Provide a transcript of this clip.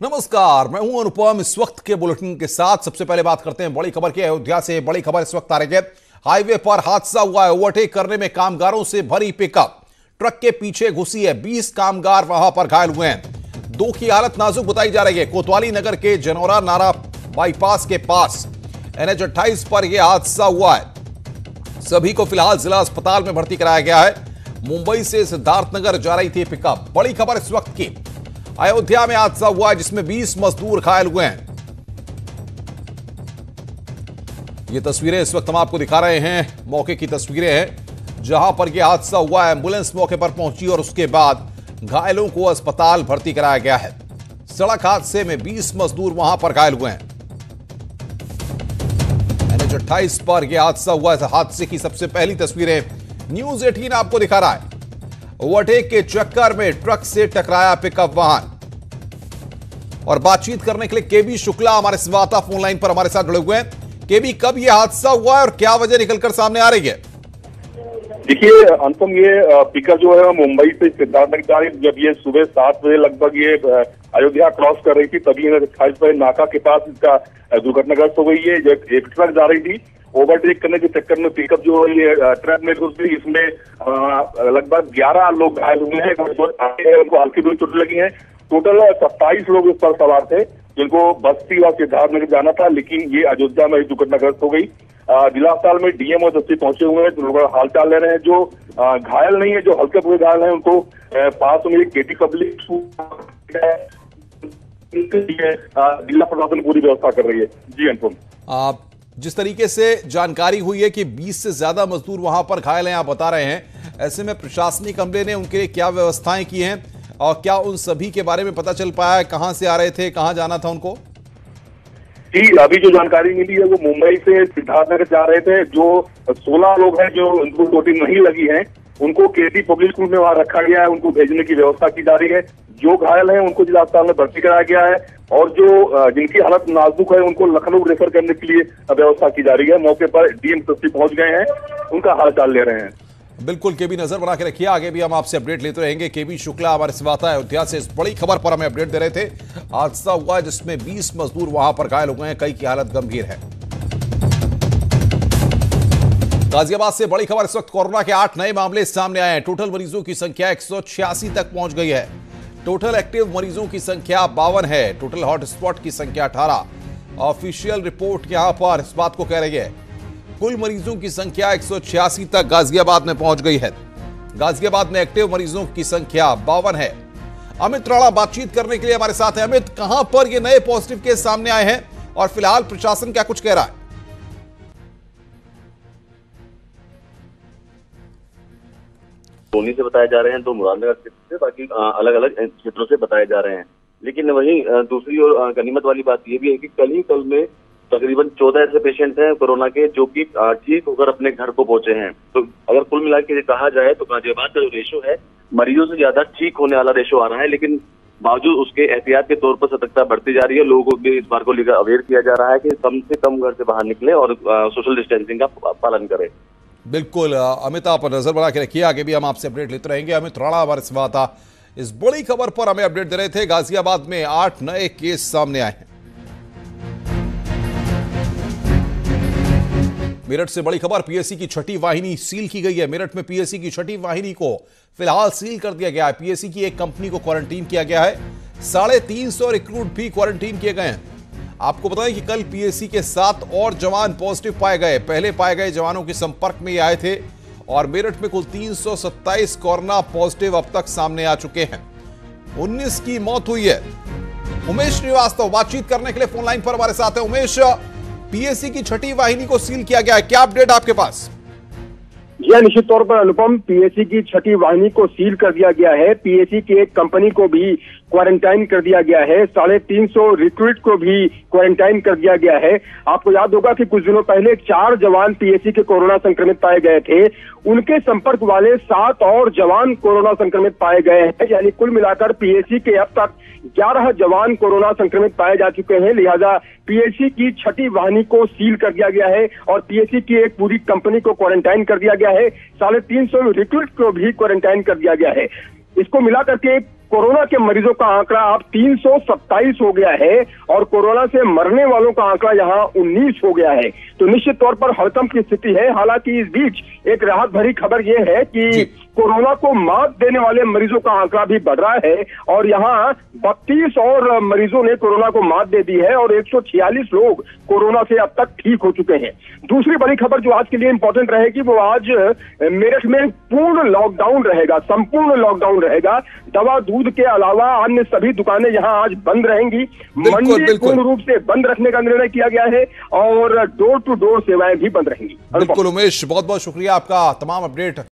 नमस्कार, मैं हूं अनुपम। इस वक्त के बुलेटिन के साथ सबसे पहले बात करते हैं बड़ी खबर की। अयोध्या से बड़ी खबर इस वक्त आ रही है। हाईवे पर हादसा हुआ है। ओवरटेक करने में कामगारों से भरी पिकअप ट्रक के पीछे घुसी है। 20 कामगार वहां पर घायल हुए हैं। 2 की हालत नाजुक बताई जा रही है। कोतवाली नगर के जनौरा नारा बाईपास के पास NH 28 पर यह हादसा हुआ है। सभी को फिलहाल जिला अस्पताल में भर्ती कराया गया है। मुंबई से सिद्धार्थनगर जा रही थी पिकअप। बड़ी खबर इस वक्त की, अयोध्या में हादसा हुआ है जिसमें 20 मजदूर घायल हुए हैं। ये तस्वीरें इस वक्त हम आपको दिखा रहे हैं, मौके की तस्वीरें हैं जहां पर यह हादसा हुआ है। एम्बुलेंस मौके पर पहुंची और उसके बाद घायलों को अस्पताल भर्ती कराया गया है। सड़क हादसे में 20 मजदूर वहां पर घायल हुए हैं। NH 28 पर यह हादसा हुआ है। हादसे की सबसे पहली तस्वीरें न्यूज 18 आपको दिखा रहा है। ओवरटेक के चक्कर में ट्रक से टकराया पिकअप वाहन। और बातचीत करने के लिए केबी शुक्ला हमारे संवाददाता फोन लाइन पर हमारे साथ जुड़े हुए हैं। केबी, कब यह हादसा हुआ है और क्या वजह निकलकर सामने आ रही है? देखिए अनुपम, ये पिकअप जो है मुंबई से सिद्धार्थनगर जा रही, जब ये सुबह 7 बजे लगभग ये अयोध्या क्रॉस कर रही थी तभी 28 बजे नाका के पास इसका दुर्घटनाग्रस्त हो गई है। जब एक ट्रक जा रही थी, ओवरटेक करने के चक्कर में पिकअप जो है ये ट्रक में घुस गई। इसमें लगभग 11 लोग घायल हुए हैं। उनको हल्की बुरी चोट लगी है। टोटल 27 लोग इस पर सवार थे जिनको बस्ती और सिद्धार्थनगर जाना था, लेकिन ये अयोध्या में दुर्घटनाग्रस्त हो गई। जिला अस्पताल में DM और SSP पहुंचे हुए हैं, जो लोग हालचाल ले रहे हैं। जो घायल नहीं है, जो हल्के बुरे घायल हैं, उनको पास में KT पब्लिक जिला प्रशासन पूरी व्यवस्था कर रही है। जी अनुपम, जिस तरीके से जानकारी हुई है कि 20 से ज्यादा मजदूर वहां पर घायल हैं, आप बता रहे हैं, ऐसे में प्रशासनिक अमले ने उनके लिए क्या व्यवस्थाएं की हैं और क्या उन सभी के बारे में पता चल पाया है? कहां से आ रहे थे, कहां जाना था उनको? जी, अभी जो जानकारी मिली है वो मुंबई से सिद्धार्थनगर जा रहे थे। जो 16 लोग हैं जो उनको चोटें नहीं लगी हैं, उनको KT पब्लिक स्कूल में वहां रखा गया है। उनको भेजने की व्यवस्था की जा रही है। जो घायल हैं उनको जिला अस्पताल में भर्ती कराया गया है और जो जिनकी हालत नाजुक है उनको लखनऊ रेफर करने के लिए व्यवस्था की जा रही है। मौके पर DM SSP पहुंच गए हैं, उनका हालचाल ले रहे हैं। बिल्कुल केबी, नजर बना के रखिए। आगे भी हम आपसे अपडेट लेते रहेंगे। केबी शुक्ला हमारे संवाददाता अयोध्या से इस बड़ी खबर पर हमें अपडेट दे रहे थे। हादसा हुआ है जिसमें 20 मजदूर वहां पर घायल हो गए हैं, कई की हालत गंभीर है। गाजियाबाद से बड़ी खबर इस वक्त, कोरोना के 8 नए मामले सामने आए हैं। टोटल मरीजों की संख्या 186 तक पहुंच गई है। टोटल एक्टिव मरीजों की संख्या 52 है। टोटल हॉटस्पॉट की संख्या 18। ऑफिशियल रिपोर्ट यहां पर इस बात को कह रही है। कुल मरीजों की संख्या 186 तक गाजियाबाद में पहुंच गई है। गाजियाबाद में एक्टिव मरीजों की संख्या 52 है। अमित राणा बातचीत करने के लिए हमारे साथ है। अमित, कहां पर ये नए पॉजिटिव केस सामने आए हैं और फिलहाल प्रशासन क्या कुछ कह रहा है? सोनी से बताए जा रहे हैं, 2 मुरादनगर क्षेत्र से, बाकी अलग अलग क्षेत्रों से बताए जा रहे हैं। लेकिन वहीं दूसरी ओर गनीमत वाली बात यह भी है कि कल में तकरीबन 14 ऐसे पेशेंट हैं कोरोना के जो कि ठीक होकर अपने घर को पहुंचे हैं। तो अगर कुल मिला के कहा जाए तो गाजियाबाद का जो रेशो है, मरीजों से ज्यादा ठीक होने वाला रेशो आ रहा है। लेकिन बावजूद उसके एहतियात के तौर पर सतर्कता बढ़ती जा रही है। लोगों को भी इस बार को लेकर अवेयर किया जा रहा है कि कम से कम घर से बाहर निकले और सोशल डिस्टेंसिंग का पालन करें। बिल्कुल अमित, आप नजर बना के रखिए। आगे भी हम आपसे अपडेट लेते रहेंगे। अमित राणा हमारे संवाददाता इस बड़ी खबर पर हमें अपडेट दे रहे थे। गाजियाबाद में 8 नए केस सामने आए हैं। मेरठ से बड़ी खबर, PSC की छठी वाहिनी सील की गई है। मेरठ में PSC की छठी वाहिनी को फिलहाल सील कर दिया गया है। PSC की एक कंपनी को क्वारंटीन किया गया है। 350 रिक्रूट भी क्वारंटीन किए गए हैं। आपको बताएं कि कल PSC के 7 और जवान पॉजिटिव पाए गए। पहले पाए गए जवानों के संपर्क में ये आए थे और मेरठ में कुल 327 कोरोना पॉजिटिव अब तक सामने आ चुके हैं। 19 की मौत हुई है। उमेश श्रीवास्तव बातचीत करने के लिए फोन लाइन पर हमारे साथ है। उमेश, PSC की छठी वाहिनी को सील किया गया है, क्या अपडेट आपके पास? जी, निश्चित तौर पर अनुपम, PSC की छठी वाहिनी को सील कर दिया गया है। PSC की एक कंपनी को भी क्वारंटाइन कर दिया गया है। 350 रिक्रूट को भी क्वारंटाइन कर दिया गया है। आपको याद होगा कि कुछ दिनों पहले 4 जवान PSC के कोरोना संक्रमित पाए गए थे। उनके संपर्क वाले 7 और जवान कोरोना संक्रमित पाए गए हैं। यानी कुल मिलाकर PSC के अब तक 11 जवान कोरोना संक्रमित पाए जा चुके हैं। लिहाजा PSC की छठी वाहिनी को सील कर दिया गया है और PSC की एक पूरी कंपनी को क्वारंटाइन कर दिया गया है। 350 रिक्रूट को भी क्वारंटाइन कर दिया गया है। इसको मिला करके कोरोना के मरीजों का आंकड़ा अब 327 हो गया है और कोरोना से मरने वालों का आंकड़ा यहाँ 19 हो गया है। तो निश्चित तौर पर हड़कंप की स्थिति है। हालांकि इस बीच एक राहत भरी खबर यह है कि कोरोना को मात देने वाले मरीजों का आंकड़ा भी बढ़ रहा है और यहाँ 32 और मरीजों ने कोरोना को मात दे दी है और 146 लोग कोरोना से अब तक ठीक हो चुके हैं। दूसरी बड़ी खबर जो आज के लिए इंपॉर्टेंट रहेगी वो आज मेरठ में पूर्ण लॉकडाउन रहेगा, संपूर्ण लॉकडाउन रहेगा। दवा दूध के अलावा अन्य सभी दुकानें यहाँ आज बंद रहेंगी। मंडी पूर्ण रूप से बंद रखने का निर्णय किया गया है और डोर टू डोर सेवाएं भी बंद रहेंगी। बिल्कुल उमेश, बहुत बहुत शुक्रिया आपका तमाम अपडेट